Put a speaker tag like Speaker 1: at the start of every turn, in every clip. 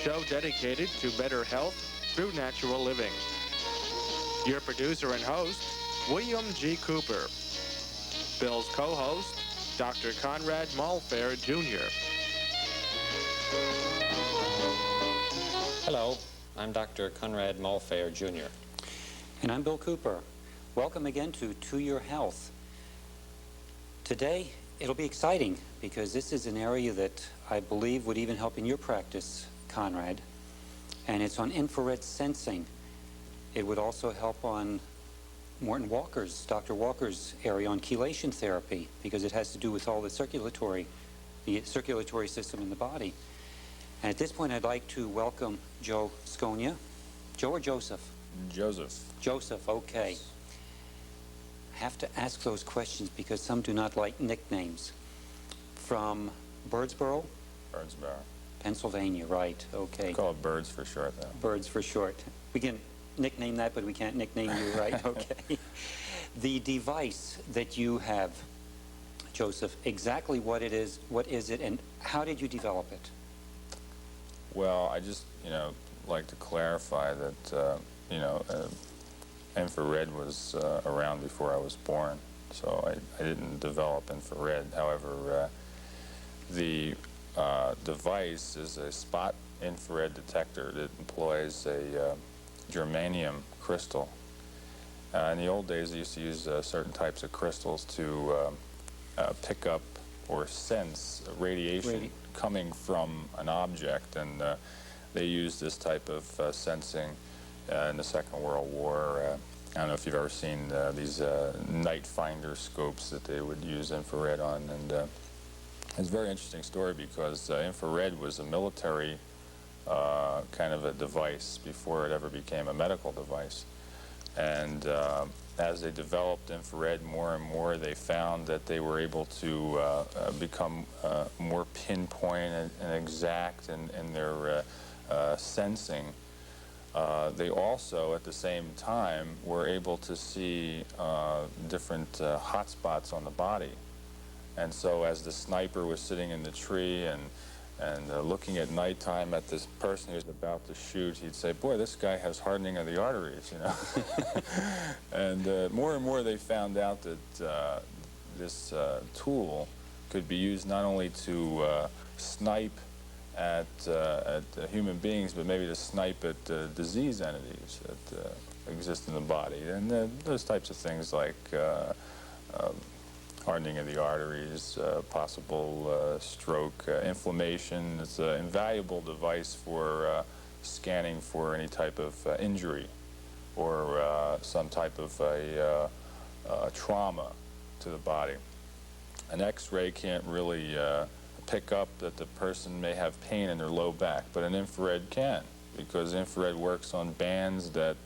Speaker 1: show dedicated to better health through natural living. Your producer and host, William G. Cooper. Bill's co-host, Dr. Conrad Maulfair Jr.
Speaker 2: Hello, I'm Dr. Conrad Maulfair Jr.
Speaker 3: And I'm Bill Cooper. Welcome again to Your Health. Today, it'll be exciting because this is an area that I believe would even help in your practice, Conrad. And it's on infrared sensing. It would also help on Morton Walker's, Dr. Walker's area on chelation therapy because it has to do with all the circulatory system in the body. And at this point, I'd like to welcome Joe Scogna. Joe or Joseph?
Speaker 4: Joseph.
Speaker 3: Joseph, okay. I have to ask those questions because some do not like nicknames. From Birdsboro?
Speaker 4: Birdsboro.
Speaker 3: Pennsylvania, right, okay.
Speaker 4: Call it Birds for short, though.
Speaker 3: Birds for short. We can nickname that, but we can't nickname you, right? Okay. The device that you have, Joseph, exactly what it is, and how did you develop it?
Speaker 4: Well, I just, like to clarify that, infrared was around before I was born, so I didn't develop infrared. However, the device is a spot infrared detector that employs a germanium crystal. In the old days, they used to use certain types of crystals to pick up or sense radiation coming from an object, and they used this type of sensing in the Second World War. I don't know if you've ever seen these night finder scopes that they would use infrared on, and it's a very interesting story because infrared was a military kind of a device before it ever became a medical device. And as they developed infrared more and more, they found that they were able to become more pinpoint and exact in their sensing. They also, at the same time, were able to see different hot spots on the body. And so as the sniper was sitting in the tree and looking at nighttime at this person who's about to shoot, he'd say, boy, this guy has hardening of the arteries, And more and more they found out that this tool could be used not only to snipe at human beings, but maybe to snipe at disease entities that exist in the body. And those types of things like hardening of the arteries, possible stroke, inflammation. It's an invaluable device for scanning for any type of injury or some type of a trauma to the body. An X-ray can't really pick up that the person may have pain in their low back, but an infrared can, because infrared works on bands that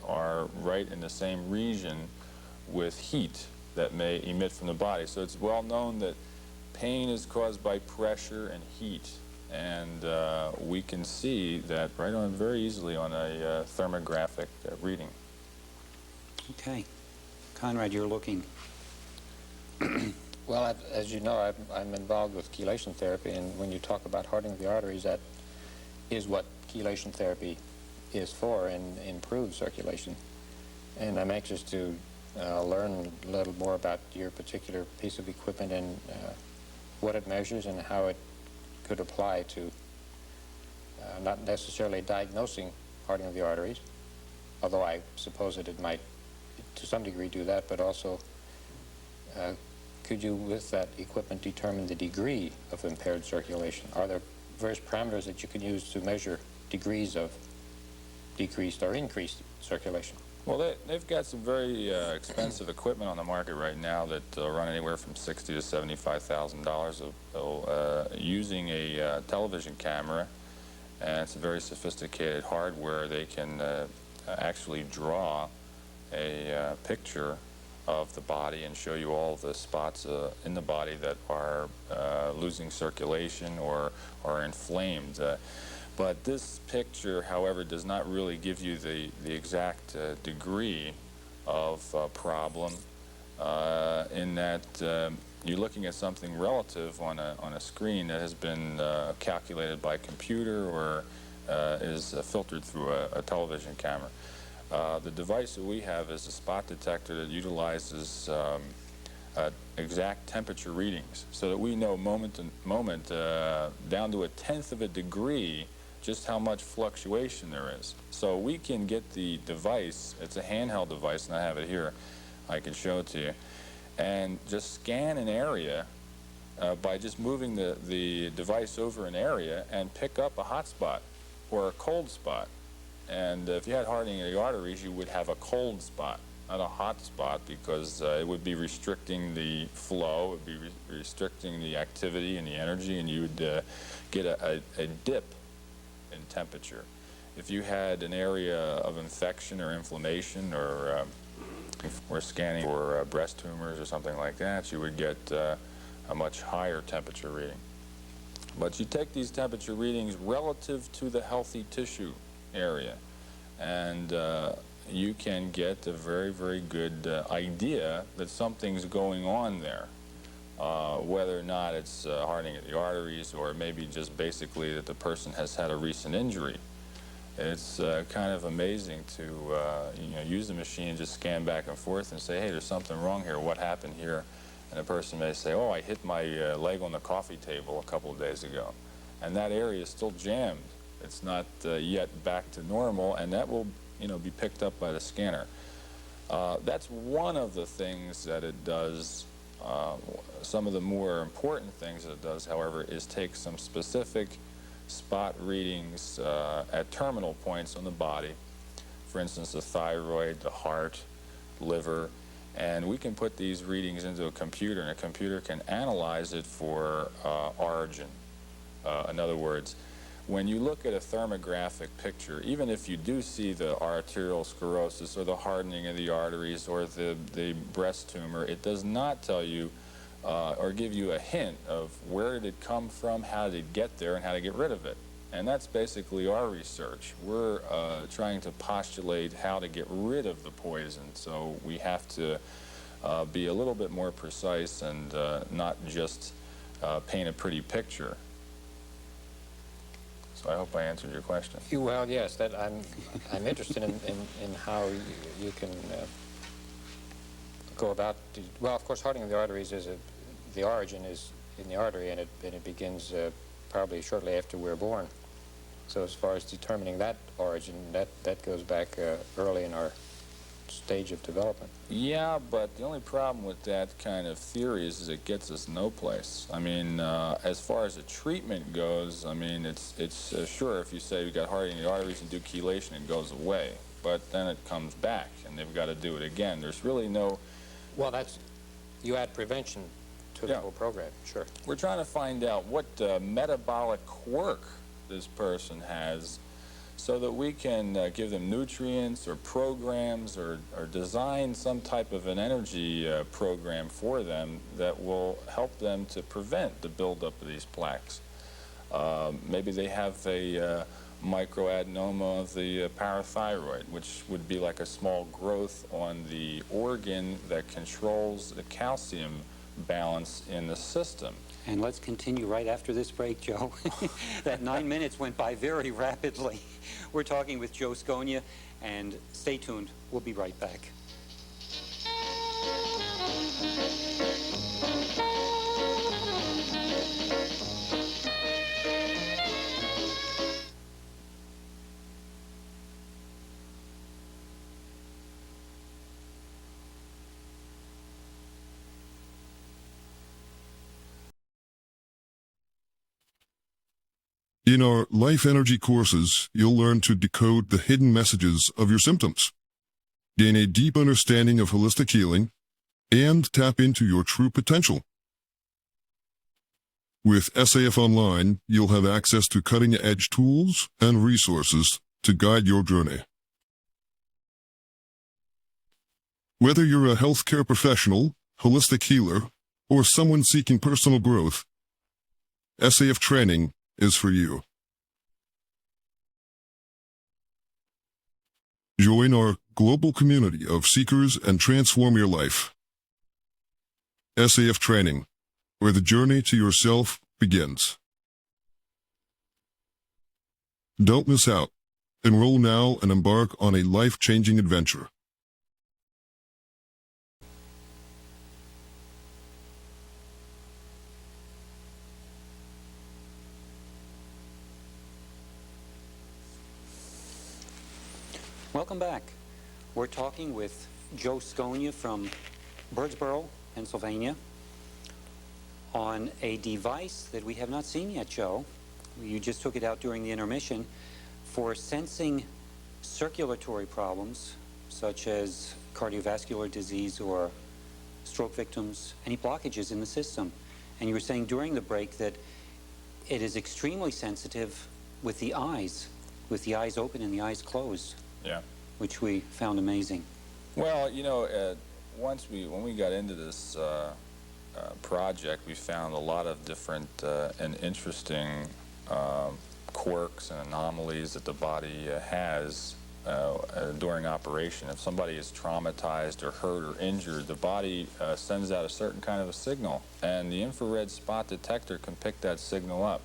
Speaker 4: are right in the same region with heat that may emit from the body. So it's well known that pain is caused by pressure and heat, and we can see that right on very easily on a thermographic reading.
Speaker 3: Okay. Conrad, you're looking.
Speaker 2: Well, as you know, I'm involved with chelation therapy, and when you talk about hardening the arteries, that is what chelation therapy is for, and improves circulation. And I'm anxious to learn a little more about your particular piece of equipment and what it measures and how it could apply to not necessarily diagnosing hardening of the arteries, although I suppose that it might to some degree do that, but also could you, with that equipment, determine the degree of impaired circulation? Are there various parameters that you can use to measure degrees of decreased or increased circulation?
Speaker 4: Well, they've got some very expensive equipment on the market right now that run anywhere from $60,000 to $75,000 using a television camera, and it's a very sophisticated hardware. They can actually draw a picture of the body and show you all the spots in the body that are losing circulation or are inflamed. But this picture, however, does not really give you the exact degree of problem in that you're looking at something relative on a screen that has been calculated by computer or is filtered through a television camera. The device that we have is a spot detector that utilizes exact temperature readings, so that we know moment to moment, down to 1/10 of a degree, just how much fluctuation there is. So we can get the device, it's a handheld device, and I have it here, I can show it to you, and just scan an area by just moving the device over an area and pick up a hot spot or a cold spot. And if you had hardening of the arteries, you would have a cold spot, not a hot spot, because it would be restricting the flow, it would be restricting the activity and the energy, and you would get a dip in temperature. If you had an area of infection or inflammation, or scanning for breast tumors or something like that, you would get a much higher temperature reading. But you take these temperature readings relative to the healthy tissue area, and you can get a very, very good idea that something's going on there, whether or not it's hardening of the arteries, or maybe just basically that the person has had a recent injury. It's kind of amazing to use the machine and just scan back and forth and say, hey, there's something wrong here, what happened here? And a person may say, oh, I hit my leg on the coffee table a couple of days ago, and that area is still jammed. It's not yet back to normal, and that will be picked up by the scanner. That's one of the things that it does. Some of the more important things that it does, however, is take some specific spot readings at terminal points on the body, for instance, the thyroid, the heart, liver, and we can put these readings into a computer, and a computer can analyze it for origin. In other words, when you look at a thermographic picture, even if you do see the arterial sclerosis or the hardening of the arteries or the breast tumor, it does not tell you or give you a hint of where did it come from, how did it get there, and how to get rid of it. And that's basically our research. We're trying to postulate how to get rid of the poison, so we have to be a little bit more precise and not just paint a pretty picture. So I hope I answered your question.
Speaker 2: Well, yes, that I'm interested in how you can go about. Well, of course, hardening of the arteries is the origin is in the artery, and it begins probably shortly after we're born. So as far as determining that origin, that goes back early in our stage of development. Yeah, but the only problem with that kind of theory is it gets us no place. I mean, as far as the treatment goes, I mean, it's sure, if you say you've got hardening of the arteries and do chelation, it goes away. But then it comes back, and they've got to do it again. There's really no... Well, you add prevention to the whole program, sure. We're trying to find out what metabolic quirk this person has, so that we can give them nutrients or programs or design some type of an energy program for them that will help them to prevent the buildup of these plaques. Maybe they have a microadenoma of the parathyroid, which would be like a small growth on the organ that controls the calcium balance in the system.
Speaker 3: And let's continue right after this break, Joe. That 9 minutes went by very rapidly. We're talking with Joe Scogna, and stay tuned. We'll be right back.
Speaker 5: In our Life Energy courses, you'll learn to decode the hidden messages of your symptoms, gain a deep understanding of holistic healing, and tap into your true potential. With SAF Online, you'll have access to cutting-edge tools and resources to guide your journey. Whether you're a healthcare professional, holistic healer, or someone seeking personal growth, SAF training is for you. Join our global community of seekers and transform your life. SAF Training, where the journey to yourself begins. Don't miss out. Enroll now and embark on a life-changing adventure.
Speaker 3: Welcome back. We're talking with Joe Scogna from Birdsboro, Pennsylvania, on a device that we have not seen yet, Joe. You just took it out during the intermission for sensing circulatory problems such as cardiovascular disease or stroke victims, any blockages in the system. And you were saying during the break that it is extremely sensitive with the eyes open and the eyes closed.
Speaker 4: Yeah.
Speaker 3: Which we found amazing.
Speaker 4: Well, you know, when we got into this project, we found a lot of different and interesting quirks and anomalies that the body has during operation. If somebody is traumatized or hurt or injured, the body sends out a certain kind of a signal, and the infrared spot detector can pick that signal up.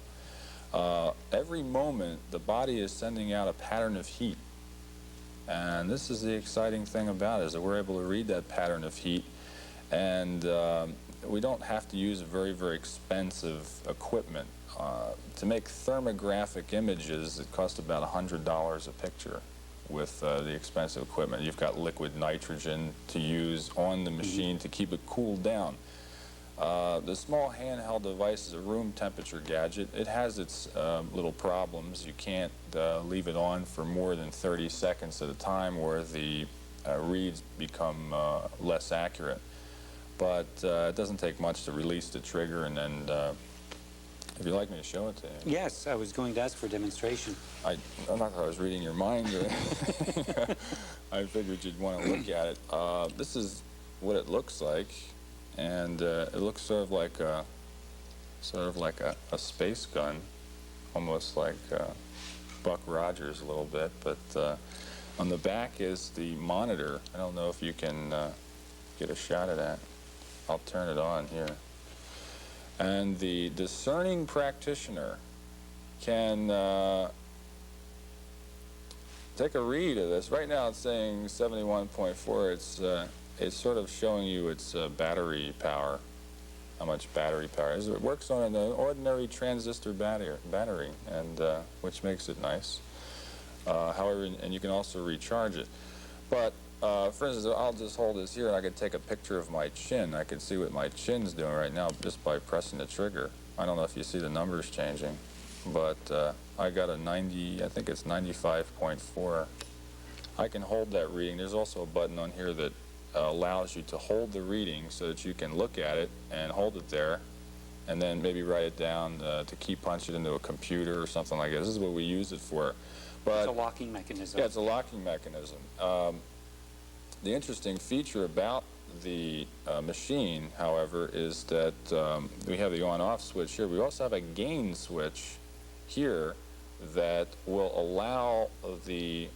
Speaker 4: Every moment, the body is sending out a pattern of heat. And this is the exciting thing about it, is that we're able to read that pattern of heat, and we don't have to use very, very expensive equipment. To make thermographic images, it costs about $100 a picture with the expensive equipment. You've got liquid nitrogen to use on the machine to keep it cooled down. The small handheld device is a room temperature gadget. It has its little problems. You can't leave it on for more than 30 seconds at a time, or the reads become less accurate. But it doesn't take much to release the trigger, and then if you'd like me to show it to you.
Speaker 3: Yes, I was going to ask for a demonstration.
Speaker 4: I'm not that I was reading your mind, or I figured you'd want to look at it. This is what it looks like. And it looks sort of like a space gun, almost like Buck Rogers a little bit. But on the back is the monitor. I don't know if you can get a shot of that. I'll turn it on here. And the discerning practitioner can take a read of this. Right now it's saying 71.4. It's sort of showing you its battery power, how much battery power is. It works on an ordinary transistor battery, and which makes it nice. However, and you can also recharge it. But for instance, I'll just hold this here, and I could take a picture of my chin. I can see what my chin's doing right now just by pressing the trigger. I don't know if you see the numbers changing, but I got a 90. I think it's 95.4. I can hold that reading. There's also a button on here that allows you to hold the reading so that you can look at it and hold it there, and then maybe write it down to key punch it into a computer or something like that. This is what we use it for. But
Speaker 3: it's a locking mechanism.
Speaker 4: Yeah, it's a locking mechanism. The interesting feature about the machine, however, is that we have the on-off switch here. We also have a gain switch here that will allow the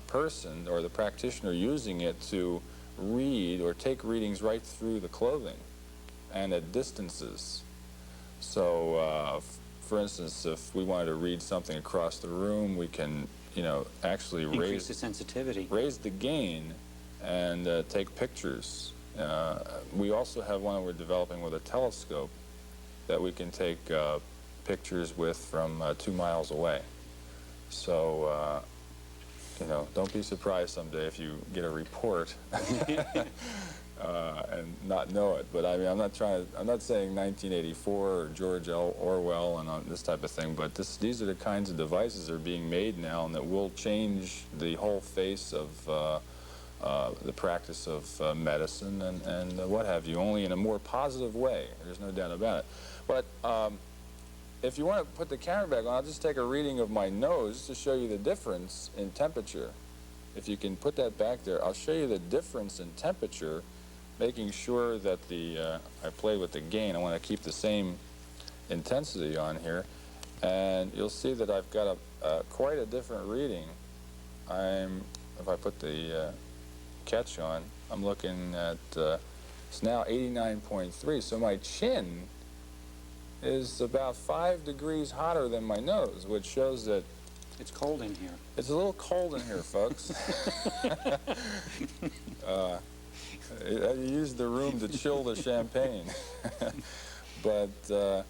Speaker 4: person or the practitioner using it to read or take readings right through the clothing and at distances. So for instance, if we wanted to read something across the room, we can, you know, actually
Speaker 3: increase the sensitivity,
Speaker 4: raise the gain, and take pictures. We also have one we're developing with a telescope that we can take pictures with from 2 miles away. So you know, don't be surprised someday if you get a report and not know it. But I mean, I'm not saying 1984 or George L. Orwell and this type of thing, but these are the kinds of devices that are being made now, and that will change the whole face of the practice of medicine and what have you, only in a more positive way. There's no doubt about it. But if you want to put the camera back on, I'll just take a reading of my nose to show you the difference in temperature. If you can put that back there, I'll show you the difference in temperature, making sure that I play with the gain. I want to keep the same intensity on here, and you'll see that I've got quite a different reading. If I put the catch on, I'm looking at, it's now 89.3, so my chin is about 5 degrees hotter than my nose, which shows that
Speaker 3: It's cold in here.
Speaker 4: It's a little cold in here, folks. I used the room to chill the champagne. But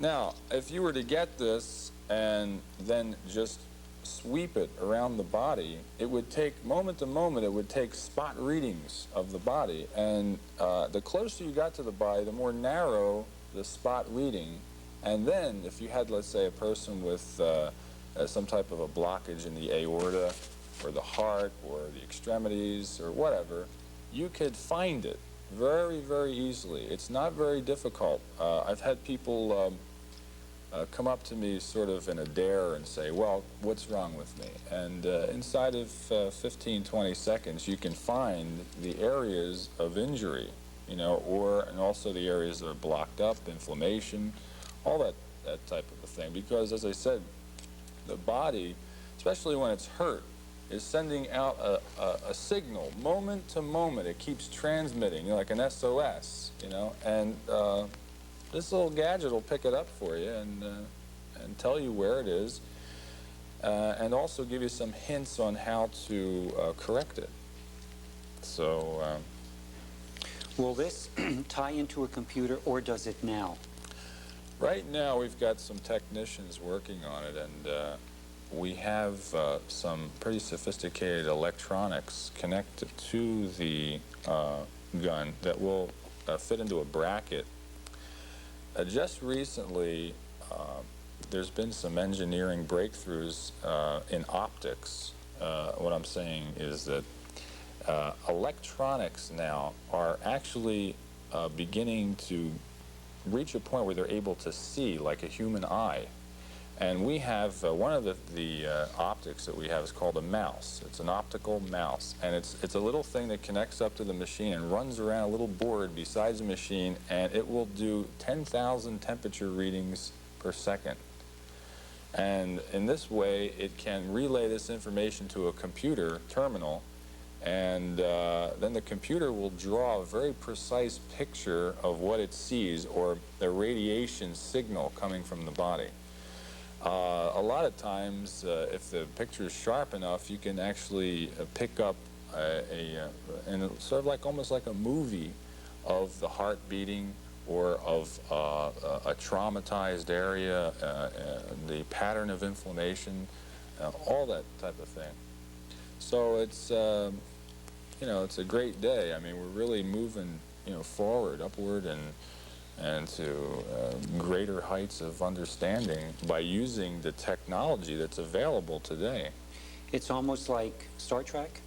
Speaker 4: now, if you were to get this and then just sweep it around the body, it would take, moment to moment, it would take spot readings of the body. And the closer you got to the body, the more narrow the spot reading. And then, if you had, let's say, a person with some type of a blockage in the aorta, or the heart, or the extremities, or whatever, you could find it very, very easily. It's not very difficult. I've had people come up to me sort of in a dare and say, well, what's wrong with me? And inside of 15, 20 seconds, you can find the areas of injury, you know, and also the areas that are blocked up, inflammation, all that type of a thing. Because, as I said, the body, especially when it's hurt, is sending out a signal moment to moment. It keeps transmitting, you know, like an SOS, you know, and this little gadget will pick it up for you and tell you where it is, and also give you some hints on how to correct it. So,
Speaker 3: will this tie into a computer, or does it now?
Speaker 4: right now we've got some technicians working on it, and we have some pretty sophisticated electronics connected to the gun that will fit into a bracket. Just recently, there's been some engineering breakthroughs in optics. What I'm saying is that electronics now are actually beginning to reach a point where they're able to see like a human eye. And we have one of the optics that we have is called a mouse. It's an optical mouse, and it's a little thing that connects up to the machine and runs around a little board besides the machine, and it will do 10,000 temperature readings per second. And in this way, it can relay this information to a computer terminal, and then the computer will draw a very precise picture of what it sees, or the radiation signal coming from the body. A lot of times, if the picture is sharp enough, you can actually pick up and sort of like almost like a movie of the heart beating, or of a traumatized area, the pattern of inflammation, all that type of thing. So it's you know, it's a great day. I mean, we're really moving, you know, forward, upward, and to greater heights of understanding by using the technology that's available today.
Speaker 3: It's almost like Star Trek.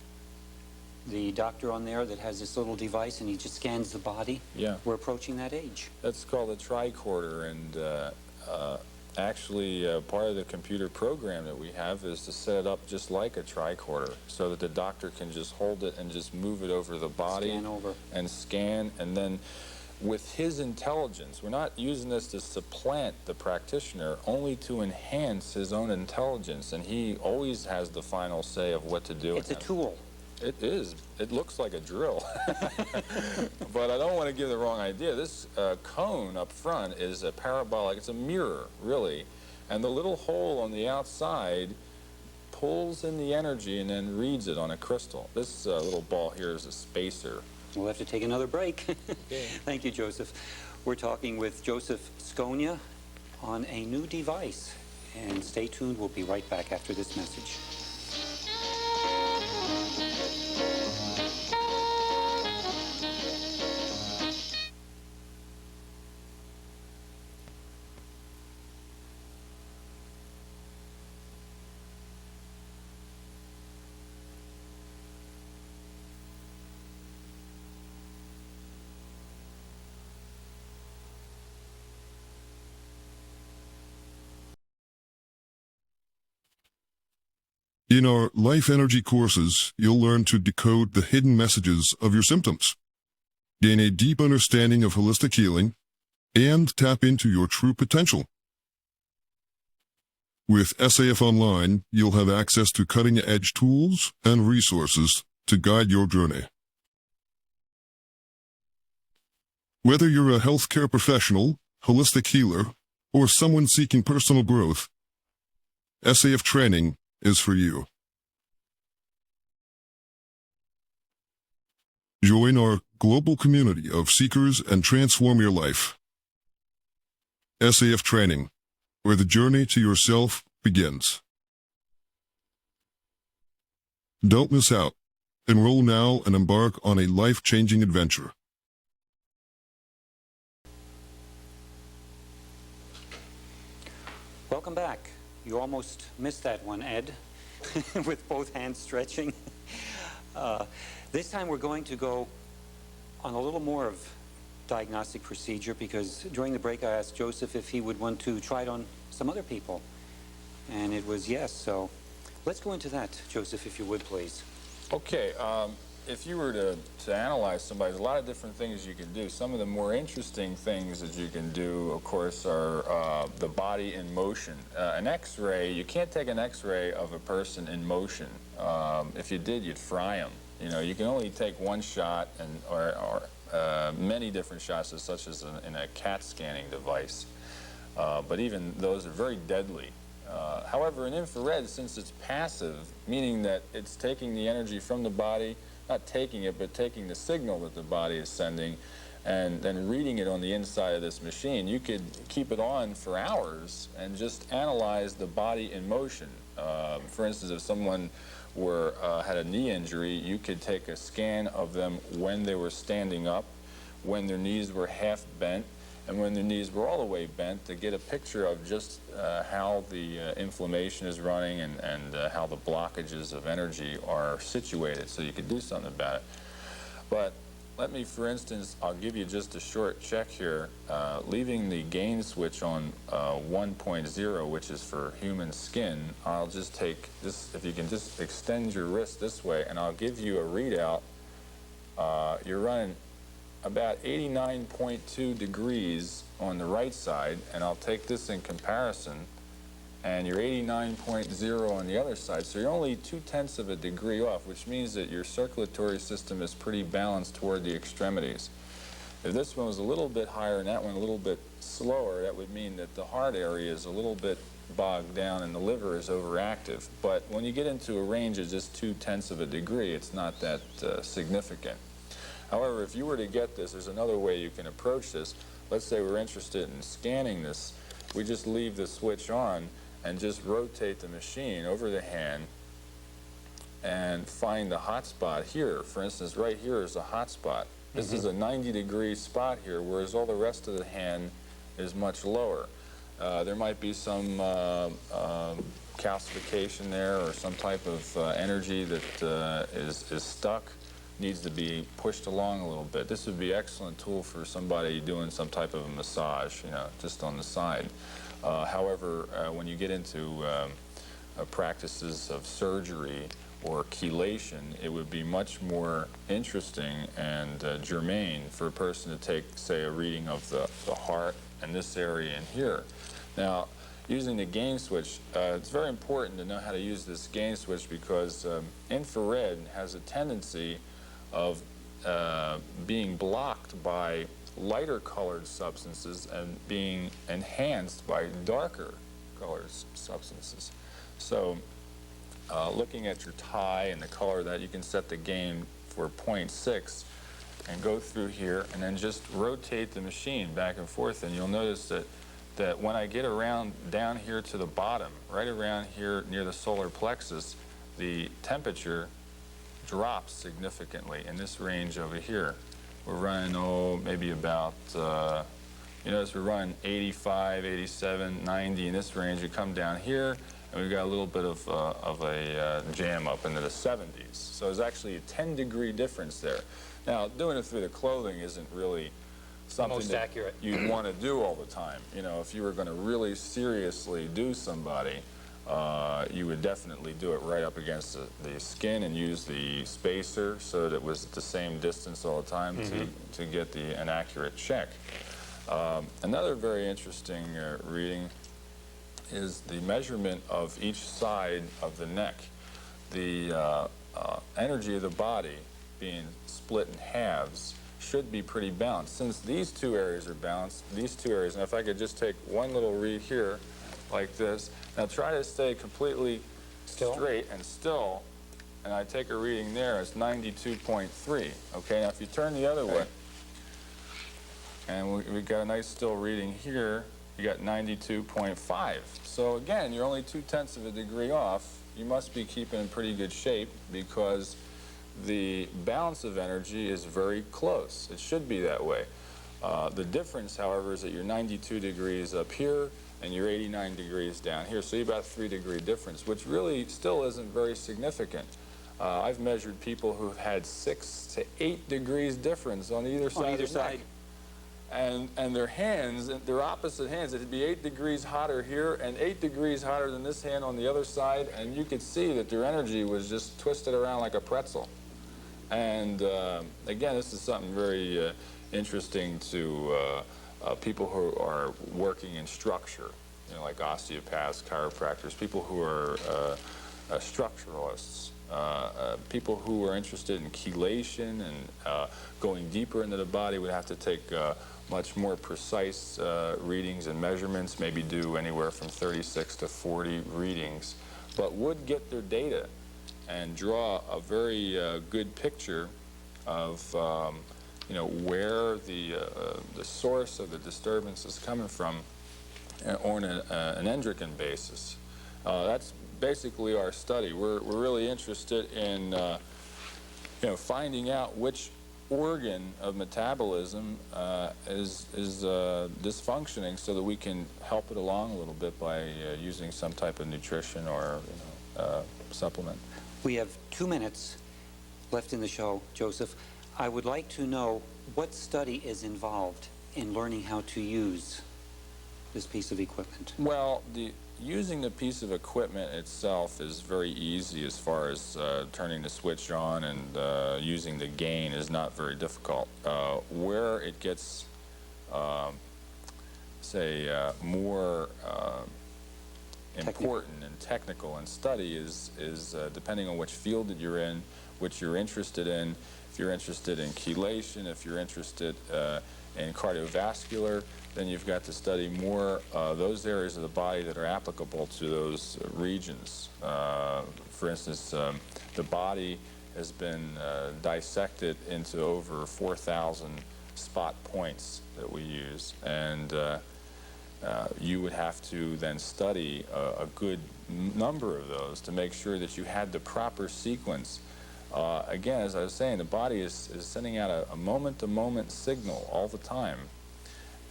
Speaker 3: The doctor on there that has this little device and he just scans the body.
Speaker 4: Yeah.
Speaker 3: We're approaching that age.
Speaker 4: That's called a tricorder, and actually part of the computer program that we have is to set it up just like a tricorder, so that the doctor can just hold it and just move it over the body.
Speaker 3: Scan over.
Speaker 4: And scan, and then with his intelligence, we're not using this to supplant the practitioner, only to enhance his own intelligence, and he always has the final say of what to do.
Speaker 3: It's a tool.
Speaker 4: It is. It looks like a drill. But I don't want to give the wrong idea. This cone up front is a parabolic. It's a mirror, really. And the little hole on the outside pulls in the energy and then reads it on a crystal. This little ball here is a spacer.
Speaker 3: We'll have to take another break.
Speaker 4: Okay.
Speaker 3: Thank you, Joseph. We're talking with Joseph Scogna on a new device. And stay tuned. We'll be right back after this message.
Speaker 5: In our Life Energy courses, you'll learn to decode the hidden messages of your symptoms, gain a deep understanding of holistic healing, and tap into your true potential. With SAF Online, you'll have access to cutting-edge tools and resources to guide your journey. Whether you're a healthcare professional, holistic healer, or someone seeking personal growth, SAF training is for you. Join our global community of seekers and transform your life. SAF training, where the journey to yourself begins. Don't miss out. Enroll now and embark on a life-changing adventure.
Speaker 3: Welcome back. You almost missed that one, Ed, with both hands stretching. This time we're going to go on a little more of diagnostic procedure, because during the break I asked Joseph if he would want to try it on some other people, and it was yes. So let's go into that, Joseph, if you would, please.
Speaker 4: Okay, if you were to analyze somebody, there's a lot of different things you can do. Some of the more interesting things that you can do, of course, are the body in motion. An X-ray, you can't take an X-ray of a person in motion. If you did, you'd fry them. You know, you can only take one shot or many different shots, such as in a CAT scanning device. But even those are very deadly. However, in infrared, since it's passive, meaning that it's taking the energy from the body, not taking it, but taking the signal that the body is sending, and then reading it on the inside of this machine, you could keep it on for hours and just analyze the body in motion. For instance, if someone had a knee injury, you could take a scan of them when they were standing up, when their knees were half bent, and when their knees were all the way bent, to get a picture of just how the inflammation is running and how the blockages of energy are situated, so you could do something about it. But let me, for instance, I'll give you just a short check here, leaving the gain switch on 1.0, which is for human skin. I'll just take this, if you can just extend your wrist this way, and I'll give you a readout. You're running about 89.2 degrees on the right side, and I'll take this in comparison, and you're 89.0 on the other side, so you're only 0.2 of a degree off, which means that your circulatory system is pretty balanced toward the extremities. If this one was a little bit higher and that one a little bit slower, that would mean that the heart area is a little bit bogged down and the liver is overactive. But when you get into a range of just 0.2 of a degree, it's not that significant. However, if you were to get this, there's another way you can approach this. Let's say we're interested in scanning this. We just leave the switch on and just rotate the machine over the hand and find the hot spot here. For instance, right here is a hot spot. This is a 90-degree spot here, whereas all the rest of the hand is much lower. There might be some calcification there, or some type of energy that is stuck, needs to be pushed along a little bit. This would be an excellent tool for somebody doing some type of a massage, you know, just on the side. However, when you get into practices of surgery or chelation, it would be much more interesting and germane for a person to take, say, a reading of the heart and this area in here. Now, using the gain switch, it's very important to know how to use this gain switch, because infrared has a tendency of being blocked by lighter colored substances and being enhanced by darker colored substances. So looking at your tie and the color that, you can set the gain for 0.6 and go through here and then just rotate the machine back and forth, and you'll notice that when I get around down here to the bottom, right around here near the solar plexus, the temperature drops significantly in this range over here. We're running, maybe about, you notice we're running 85, 87, 90 in this range. You come down here, and we've got a little bit of a jam up into the 70s. So there's actually a 10-degree difference there. Now, doing it through the clothing isn't really something that you'd want to do all the time. You know, if you were going to really seriously do somebody, you would definitely do it right up against the skin and use the spacer so that it was at the same distance all the time to get an accurate check. Another very interesting reading is the measurement of each side of the neck. The energy of the body being split in halves should be pretty balanced. Since these two areas are balanced, these two areas, and if I could just take one little read here, like this. Now try to stay completely straight and still, and I take a reading there, it's 92.3. Okay, now if you turn the other way, and we got a nice still reading here, you got 92.5. So again, you're only 0.2 of a degree off. You must be keeping in pretty good shape because the balance of energy is very close. It should be that way. The difference, however, is that you're 92 degrees up here and you're 89 degrees down here. So you're about a 3-degree difference, which really still isn't very significant. I've measured people who've had 6 to 8 degrees difference on either side of the neck. And their hands, their opposite hands, it'd be 8 degrees hotter here and 8 degrees hotter than this hand on the other side, and you could see that their energy was just twisted around like a pretzel. And again, this is something very interesting to people who are working in structure, you know, like osteopaths, chiropractors, people who are structuralists, people who are interested in chelation and going deeper into the body would have to take much more precise readings and measurements, maybe do anywhere from 36 to 40 readings, but would get their data and draw a very good picture of you know, where the source of the disturbance is coming from on an endocrine basis. That's basically our study. We're really interested in you know, finding out which organ of metabolism is dysfunctioning so that we can help it along a little bit by using some type of nutrition or supplement.
Speaker 3: We have 2 minutes left in the show, Joseph. I would like to know what study is involved in learning how to use this piece of equipment.
Speaker 4: Well, using the piece of equipment itself is very easy as far as turning the switch on and using the gain is not very difficult. Where it gets, say, more important and technical and study is depending on which field that you're in, which you're interested in. If you're interested in chelation, if you're interested in cardiovascular, then you've got to study more those areas of the body that are applicable to those regions. For instance, the body has been dissected into over 4,000 spot points that we use, and you would have to then study a good number of those to make sure that you had the proper sequence. Again, as I was saying, the body is sending out a moment-to-moment signal all the time.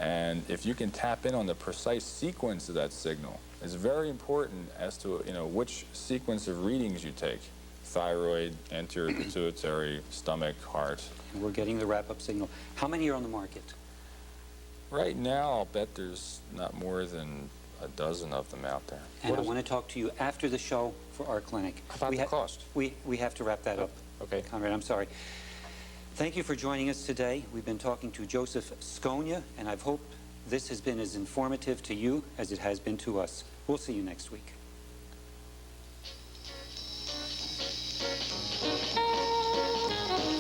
Speaker 4: And if you can tap in on the precise sequence of that signal, it's very important as to, you know, which sequence of readings you take. Thyroid, anterior pituitary, stomach, heart.
Speaker 3: And we're getting the wrap-up signal. How many are on the market?
Speaker 4: Right now, I'll bet there's not more than a dozen of them out there.
Speaker 3: And I want to talk to you after the show for our clinic.
Speaker 4: How about the cost?
Speaker 3: We have to wrap that up.
Speaker 4: Okay.
Speaker 3: Conrad, I'm sorry. Thank you for joining us today. We've been talking to Joseph Scogna, and I hope this has been as informative to you as it has been to us. We'll see you next week.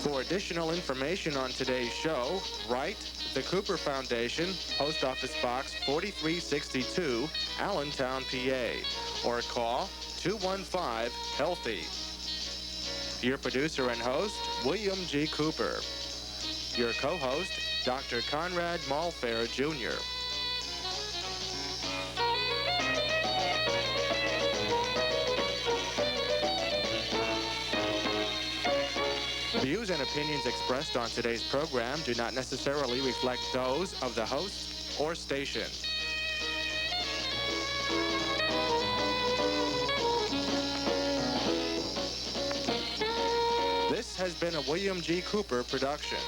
Speaker 1: For additional information on today's show, write the Cooper Foundation, Post Office Box 4362, Allentown, PA, or call 215-HEALTHY. Your producer and host, William G. Cooper. Your co-host, Dr. Conrad Maulfair Jr. Views and opinions expressed on today's program do not necessarily reflect those of the host or station. This has been a William G. Cooper production.